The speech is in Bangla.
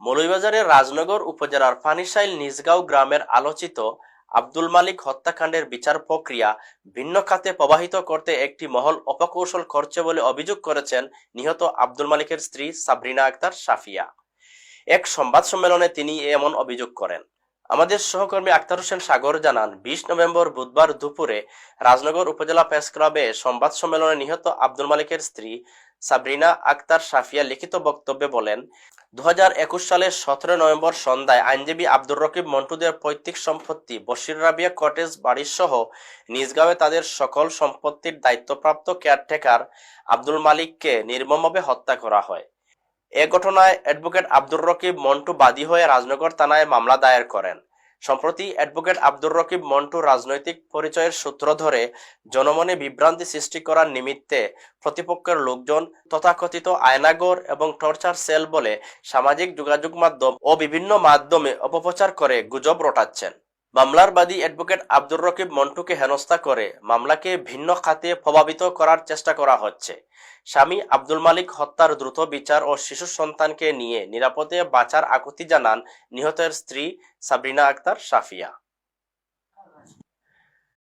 মৌলভীবাজারের রাজনগর উপজেলার পানিশাইল নিজগাঁও গ্রামের আলোচিত আব্দুল মালিক হত্যাকাণ্ডের বিচার প্রক্রিয়া ভিন্ন খাতে প্রবাহিত করতে একটি মহল অপকৌশল করছে বলে অভিযোগ করেছেন নিহত আব্দুল মালিকের স্ত্রী সাবরিনা আক্তার সাফিয়া। এক সংবাদ সম্মেলনে তিনি এমন অভিযোগ করেন। আমাদের সহকর্মী আক্তার হোসেন সাগর জানান, 20 নভেম্বর বুধবার দুপুরে রাজনগর উপজেলা প্রেস ক্লাবে সংবাদ সম্মেলনে নিহত আব্দুল মালিকের স্ত্রী সাবরিনা আক্তার সাফিয়া লিখিত বক্তব্যে বলেন, 2021 সালের 17 নভেম্বর সন্ধ্যায় আইনজীবী আব্দুর রকিব মন্টুদের পৈতৃক সম্পত্তি বশির রাবিয়া কটেজ বাড়িসহ নিজগাঁওয়ে তাদের সকল সম্পত্তির দায়িত্বপ্রাপ্ত কেয়ারটেকার আব্দুল মালিককে নির্মমভাবে হত্যা করা হয়। এ ঘটনায় অ্যাডভোকেট আব্দুর রকিব মন্টু বাদী হয়ে রাজনগর থানায় মামলা দায়ের করেন। সম্প্রতি অ্যাডভোকেট আব্দুর রকিব মন্টু রাজনৈতিক পরিচয়ের সূত্র ধরে জনমনে বিভ্রান্তি সৃষ্টি করার নিমিত্তে প্রতিপক্ষের লোকজন তথাকথিত আয়নাগর এবং টর্চার সেল বলে সামাজিক যোগাযোগ মাধ্যম ও বিভিন্ন মাধ্যমে অপপ্রচার করে গুজব রটাচ্ছেন। মামলার বাদী অ্যাডভোকেট আব্দুর রকিব মন্টুকে হেনস্থা করে মামলাকে ভিন্ন খাতে প্রভাবিত করার চেষ্টা করা হচ্ছে। স্বামী আব্দুল মালিক হত্যার দ্রুত বিচার ও শিশু সন্তানকে নিয়ে নিরাপদে বাঁচার আকুতি জানান নিহতের স্ত্রী সাবরিনা আক্তার সাফিয়া।